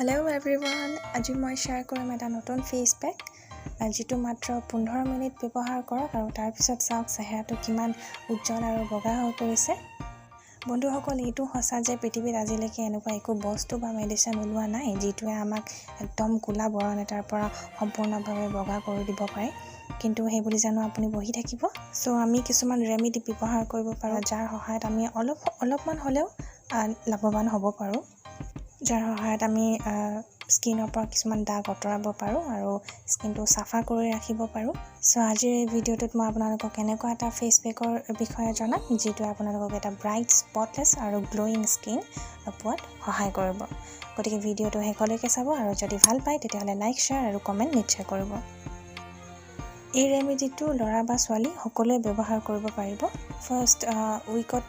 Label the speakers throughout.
Speaker 1: Hello everyone, আজি মই share কৰিম এটা নতুন ফেস পেক যিটো মাত্ৰ 15 মিনিট ব্যৱহাৰ কৰক আৰু তাৰ পিছত চাওক চেহেৰাটো কিমান উজ্জ্বল আৰু বগা হৈ পৰিছে। বন্ধুসকল, এইটো সঁচা যে পৃথিৱীত আজিলৈকে এনেকুৱা একো বস্তু বা মেডিচিন ওলোৱা নাই যিটোৱে আমাক একদম কোলা বৰণ এটাৰ পৰা সম্পূৰ্ণভাৱে বগা কৰি দিব পাৰে। কিন্তু সেই বুলি জানো আপুনি বহি থাকিব? সো আমি কিছুমান ৰেমেডি ব্যৱহাৰ কৰিব পাৰোঁ যাৰ সহায়ত আমি অলপমান হ'লেও লাভৱান হ'ব পাৰোঁ। যাৰ সহায়ত আমি স্কিনৰ পৰা কিছুমান দাগ আঁতৰাব পাৰোঁ আৰু স্কিনটো চাফা কৰি ৰাখিব পাৰোঁ। সো আজিৰ এই ভিডিঅ'টোত মই আপোনালোকক এনেকুৱা এটা ফেচ পেকৰ বিষয়ে জনাম যিটোৱে আপোনালোকক এটা ব্ৰাইট, স্পটলেছ আৰু গ্লোয়িং স্কিন পোৱাত সহায় কৰিব। গতিকে ভিডিঅ'টো শেষলৈকে চাব আৰু যদি ভাল পায় তেতিয়াহ'লে লাইক, শ্বেয়াৰ আৰু কমেণ্ট নিশ্চয় কৰিব। এই ৰেমেডিটো ল'ৰা বা ছোৱালী সকলোৱে ব্যৱহাৰ কৰিব পাৰিব। ফাৰ্ষ্ট উইকত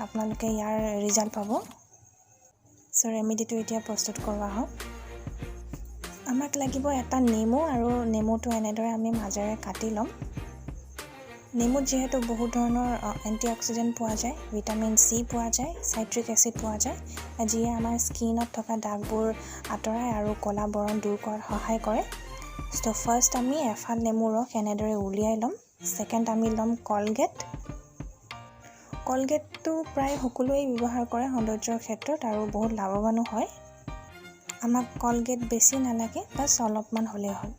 Speaker 1: আপোনালোকে ইয়াৰ ৰিজাল্ট পাব। সো ৰেমেডিটো এতিয়া প্ৰস্তুত কৰোৱা হওক। আমাক লাগিব এটা নেমু আৰু নেমুটো এনেদৰে আমি মাজেৰে কাটি ল'ম। নেমুত যিহেতু বহুত ধৰণৰ এণ্টিঅক্সিডেণ্ট পোৱা যায়, ভিটামিন চি পোৱা যায়, চাইট্ৰিক এচিড পোৱা যায়, যিয়ে আমাৰ স্কিনত থকা দাগবোৰ আঁতৰায় আৰু ক'লা বৰণ দূৰ কৰাত সহায় কৰে। সো ফাৰ্ষ্ট আমি এফাল নেমুৰ ৰস এনেদৰে উলিয়াই ল'ম। ছেকেণ্ড আমি ল'ম কলগেটটো প্ৰায় সকলোৱেই ব্যৱহাৰ কৰে সৌন্দৰ্যৰ ক্ষেত্ৰত আৰু বহুত লাভৱানো হয়। আমাক কলগেট বেছি নালাগে, বাছ অলপমান হ'লেই হ'ল।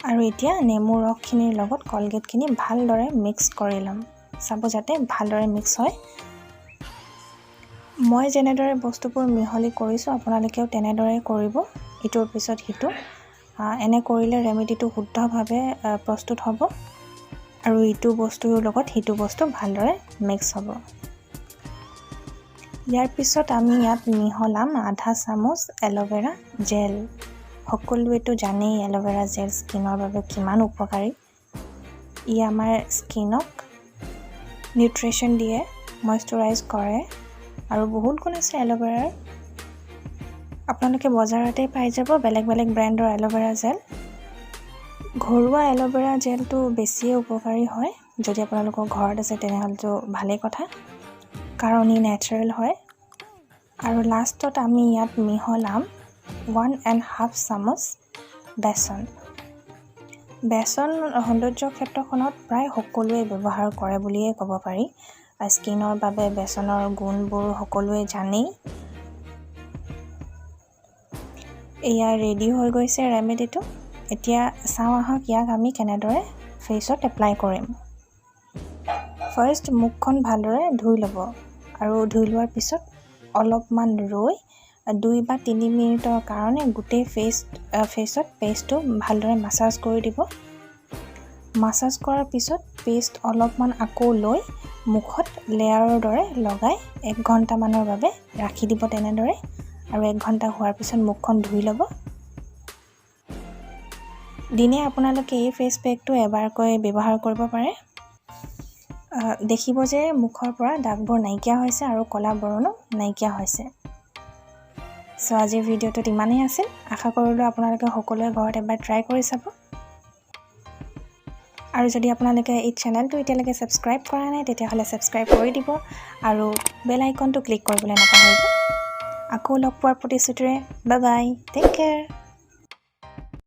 Speaker 1: আৰু এতিয়া নেমুৰ ৰসখিনিৰ লগত কলগেটখিনি ভালদৰে মিক্স কৰি ল'ম। চাব যাতে ভালদৰে মিক্স হয়। মই যেনেদৰে বস্তুবোৰ মিহলি কৰিছোঁ আপোনালোকেও তেনেদৰে কৰিব, ইটোৰ পিছত সিটো। এনে কৰিলে ৰেমেডিটো শুদ্ধভাৱে প্ৰস্তুত হ'ব আৰু ইটো বস্তুৰ লগত সিটো বস্তু ভালদৰে মিক্স হ'ব। ইয়াৰ পিছত আমি ইয়াত মিহলাম আধা চামুচ এল'ভেৰা জেল। সকলোৱেতো জানেই এল'ভেৰা জেল স্কিনৰ বাবে কিমান উপকাৰী। ই আমাৰ স্কিনক নিউট্ৰিশ্যন দিয়ে, মইশ্চাৰাইজ কৰে আৰু বহুত গুণ আছে এল'ভেৰাৰ। আপোনালোকে বজাৰতে পাই যাব বেলেগ বেলেগ ব্ৰেণ্ডৰ এল'ভেৰা জেল। ঘৰুৱা এল'ভেৰা জেলটো বেছিয়ে উপকাৰী হয়। যদি আপোনালোকৰ ঘৰত আছে তেনেহ'লেতো ভালেই কথা, কাৰণ ই নেচাৰেল হয়। আৰু লাষ্টত আমি ইয়াত মিহলাম 1.5 চামুচ বেচন। বেচন সৌন্দৰ্য ক্ষেত্ৰখনত প্ৰায় সকলোৱে ব্যৱহাৰ কৰে বুলিয়েই ক'ব পাৰি। স্কিনৰ বাবে বেচনৰ গুণবোৰ সকলোৱে জানেই। এয়া ৰেডি হৈ গৈছে ৰেমেডিটো। এতিয়া চাওঁ আহক ইয়াক আমি কেনেদৰে ফেচত এপ্লাই কৰিম। ফাৰ্ষ্ট মুখখন ভালদৰে ধুই ল'ব আৰু ধুই লোৱাৰ পিছত অলপমান ৰৈ 2 বা 3 মিনিটৰ কাৰণে গোটেই ফেচত পেষ্টটো ভালদৰে মাছাজ কৰি দিব। মাছাজ কৰাৰ পিছত পেষ্ট অলপমান আকৌ লৈ মুখত লেয়াৰৰ দৰে লগাই 1 ঘণ্টামানৰ বাবে ৰাখি দিব তেনেদৰে। আৰু 1 ঘণ্টা হোৱাৰ পিছত মুখখন ধুই ল'ব। দিনে আপোনালোকে এই ফেচ পেকটো এবাৰকৈ ব্যৱহাৰ কৰিব পাৰে। দেখিব যে মুখৰ পৰা দাগবোৰ নাইকিয়া হৈছে আৰু ক'লা বৰণো নাইকিয়া হৈছে। সো আজিৰ ভিডিঅ'টোত ইমানেই আছিল। আশা কৰিলোঁ আপোনালোকে সকলোৱে ঘৰত এবাৰ ট্ৰাই কৰি চাব। আৰু যদি আপোনালোকে এই চেনেলটো এতিয়ালৈকে ছাবস্ক্ৰাইব কৰা নাই তেতিয়াহ'লে ছাবস্ক্ৰাইব কৰি দিব আৰু বেল আইকনটো ক্লিক কৰিবলৈ নাপাহৰিব। আকৌ লগ পোৱাৰ প্ৰতিশ্ৰুতিৰে বাই বাই, টেক কেয়াৰ।